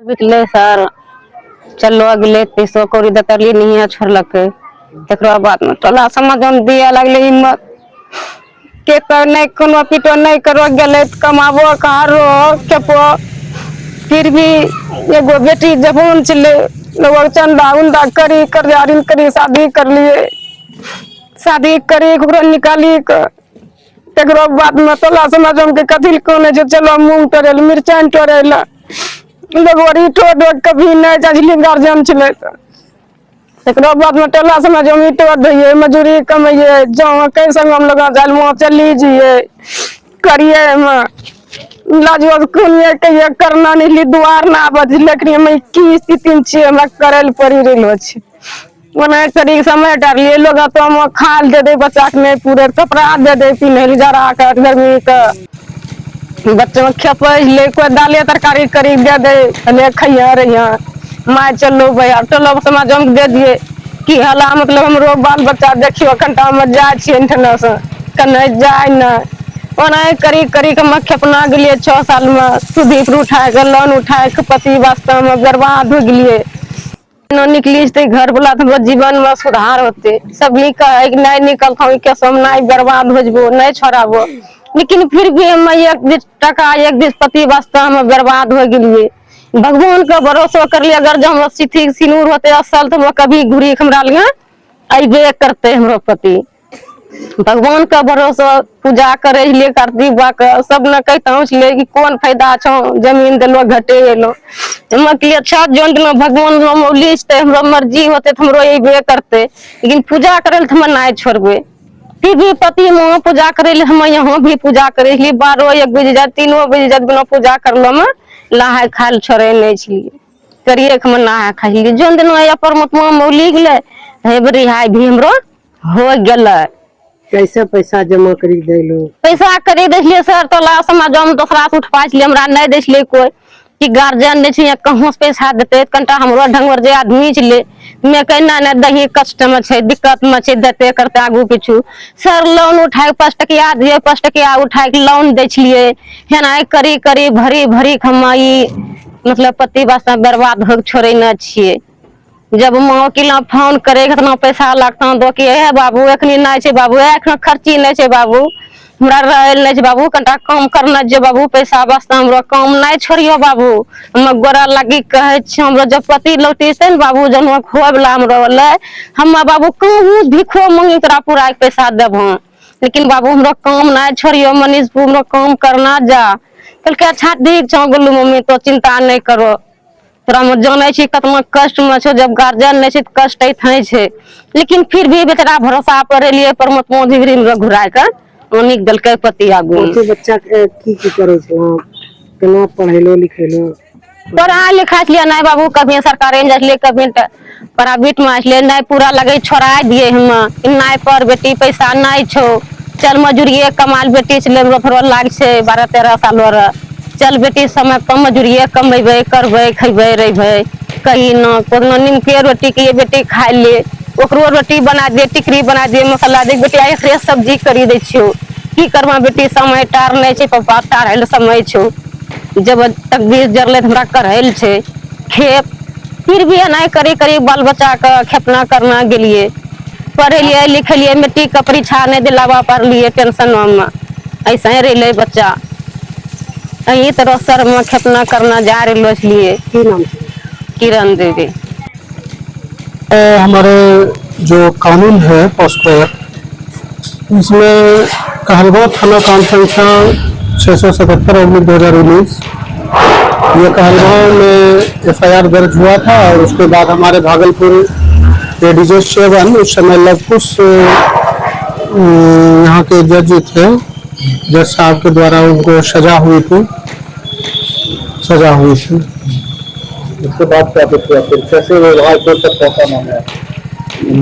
बिकले sir चलो अगले पैसों कौड़ी दतरली नहीं छोड़लक तकरा बाद में टोला समाज में दिए लगले हिम्मत के नहीं कोनो पीटो नहीं करो गले कमाबो कहारो खेपो फिर भी एगो बेटी जवान चले लोग चंदा उंदा करी कर्जारिन करी शादी कर लिए शादी करी निकाली तकरो बाद में टोला समाज के कथी कोने जो चलो मूंग टोरेल मिर्चान टोरेल लोग ईटो डोट कभी नहीं जाजली गार्जियन चले तकरो बाद में टोला समाज में ईटो दिए मजूरी कमाइए जो कई संग हम लोग जालमो चली जिए करिए लाजवाब कुनिए कहिए करना नहीं द्वार ना बज लेकिन मैं की स्थिति छे हमरा करल पड़ी रहलो छे ओना करी समय डालिए लोग तो हम खाल दे दे बच्चा के नहीं पूरे कपड़ा दे दे पिन्हे जरा के गर्मी के बच्चे में खेपै ले कोई दाले तरकारी करी दे दे ले खइया रहिया माय चलो भैया टोला समाज में दे दिए कि हला मतलब हमरो बाल बच्चा देखियो कंटा में जाय छिए इंटरनेट से कने जाय न ओना करी करी के मैं खेपना गेलिए 6 साल में सुधी पर उठाए के लोन उठाए के पति वास्ते में बर्बाद हो गेलिए न निकली ते घर वाला तो जीवन में सुधार होते सभी कहे नहीं निकलता के सम नहीं बर्बाद हो जबो नहीं छोड़ाबो लेकिन फिर भी हम एक दिन टका एक दिन पति वास्ते हम बर्बाद हो गेलिए भगवान का भरोसा कर लिए अगर जो हम सिथी सिनूर होते असल तो हम कभी घुरी हमरा लिए अबे करते हमरो पति भगवान का भरोसा पूजा करे लिए कार्तिक बा के सब न कहता ले कि कौन फायदा छो जमीन देलो घटे एलो हम के अच्छा जोंड न भगवान मौलिस ते हमरो मर्जी होते त हमरो अबे करते लेकिन पूजा करे त हम नहीं छोड़बे फिर भी पति में पूजा करे ले हम यहाँ भी पूजा करे लिए 12-1 बजे जा 3 बजे जा बिना पूजा करलो में नहाय खाल छोड़े नहीं छिए करिए हम नहाय खाइली जोन दिन परमात्मा मौली गेले हे रिहाई भी हमरो हो गेले कैसे पैसा जमा करी देलो पैसा करी देलिए सर टोला समाज में दूसरा से उठवा लिए हमरा नहीं देलिए कोई कि गार्जियन नहीं छे कहां से पैसा देते कंटा हमरो ढंगर जे आदमी छले मैं कहना नहीं दही कष्ट में छे दिक्कत में छे देते करते आगू पिछु सर लोन उठाए 5 टकिया दिए 5 टकिया उठाए के लोन दे छलिए हेना करी करी भरी भरी कमाई मतलब पति वास्ते बर्बाद हो छोड़े न छिए जब माँ के फोन करे कितना पैसा लगता दो कि हे बाबू एखनी नहीं छे बाबू एखन खर्ची नहीं छे बाबू हमरा रहल नहीं छे बाबू कंटा काम करना जे बाबू पैसा वास्ते हमरो काम नहीं छोड़ियो बाबू हम गोरा लगी कहे छी हमरो जब पति लौटी से न बाबू जन खोए वाला हमरो ले हम बाबू कहूँ भिखो मांगी तोरा पूरा पैसा देबो लेकिन बाबू हमरो काम नहीं छोड़ियो मनीष हमरो काम करना जा कल के अच्छा ठीक छौ बोलू मम्मी तो चिंता नहीं करो तोरा में जाने छी कतना कष्ट में छो जब गार्जियन नहीं छे कष्ट थे छे लेकिन फिर भी बेचारा भरोसा पर लिए परमात्मा धीरे में घुराए के ओनिक दल के पति आगू बच्चा की करे छे केना पढ़ेलो लिखेलो पढ़ा लिखा लिए नहीं बाबू कभी सरकारी में जाइए कभी प्राइवेट में आइले नहीं पूरा लगे छोड़ा दिए हम नहीं पर बेटी पैसा नहीं छो चल मजूरिये कमाल बेटी छे थोड़ा लाग छे 12-13 साल रे चल बेटी समय पर मजूरिये कमेबे करबे खइबे रहबे कहीं न कोनो निमके रोटी के बेटी खाइ ले ओकरो रोटी बना दे टिकरी बना दे मसाला दे बेटी एकरे सब्जी करी दे छियो की करबा बेटी समय टार नहीं छे पापा टारल समय छो जब तकदीर जरले हमरा करहल छे खेप फिर भी नहीं करी करी बाल बच्चा का खेपना करना गेलिए पढ़लिए लिखलिए मेट्रिक का परीक्षा नहीं दिलावा पर लिए टेंशन में ऐसा ही रहले बच्चा यही तरह सर में खेपना करना जा रहे लिए किरण देवी हमारे जो कानून है पॉस्को इसमें कहलगांव थाना कांड संख्या 677/2019 ये कहलगांव में FIR दर्ज हुआ था और उसके बाद हमारे भागलपुर एडीजे 7 उस समय लवकुश यहाँ के जज थे जज साहब के द्वारा उनको सजा हुई थी उसके बाद क्या किया फिर कैसे हाई कोर्ट तक पहुंचा मामला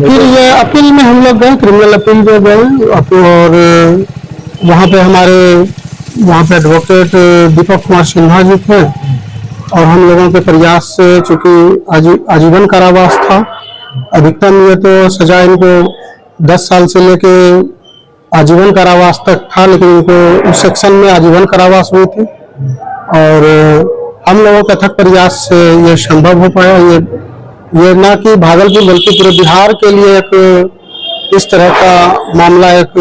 फिर ये अपील में हम लोग गए क्रिमिनल अपील में गए और वहाँ पे एडवोकेट दीपक कुमार सिन्हा जी थे और हम लोगों के प्रयास से चूंकि आजीवन कारावास था अधिकतम ये तो सजा इनको 10 साल से लेके आजीवन कारावास तक था लेकिन इनको उस सेक्शन में आजीवन कारावास हुई थी और हम लोगों के अथक प्रयास से ये संभव हो पाया। ये ना कि भागलपुर बल्कि पूरे बिहार के लिए एक इस तरह का मामला एक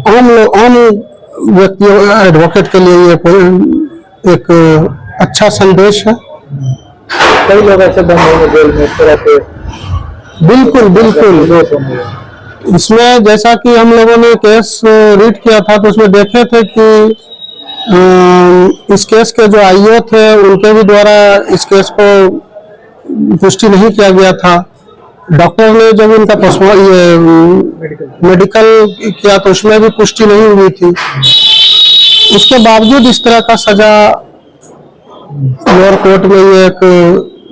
आम व्यक्तियों एडवोकेट के लिए ये एक अच्छा संदेश है। कई लोग ऐसे बंद होंगे जेल में इस तरह के बिल्कुल बिल्कुल। दोष होंगे। इसमें जैसा कि हम लोगों ने केस रीड किया था तो उसमें देखे थे कि इस केस के जो आईओ थे उनके भी द्वारा इस केस को पुष्टि नहीं किया गया था। डॉक्टर ने जब उनका ये मेडिकल किया तो उसमें भी पुष्टि नहीं हुई थी। उसके बावजूद इस तरह का सजा लोअर कोर्ट में ये एक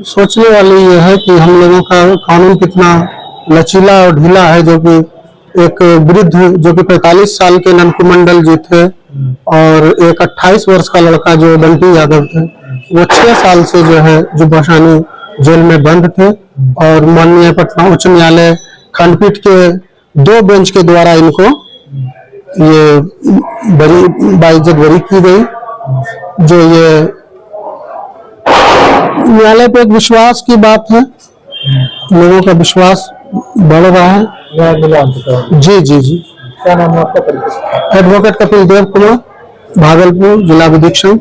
सोचने वाली ये है कि हम लोगों का कानून कितना लचीला और ढीला है। जो कि एक वृद्ध जो कि 45 साल के ननकू मंडल जी थे और एक 28 वर्ष का लड़का जो बंटी यादव थे, वो 6 साल से जो है जुब्बासानी जेल में बंद थे और माननीय पटना उच्च न्यायालय खंडपीठ के 2 बेंच के द्वारा इनको ये बाइज्जत बरी की गई। जो ये न्यायालय पे एक विश्वास की बात है, लोगों का विश्वास बढ़ रहा है। न्याय मिला अंततः। जी जी जी। क्या नाम है आपका? परिचय। एडवोकेट कपिल देव कुमार, भागलपुर जिला विधीक्षक।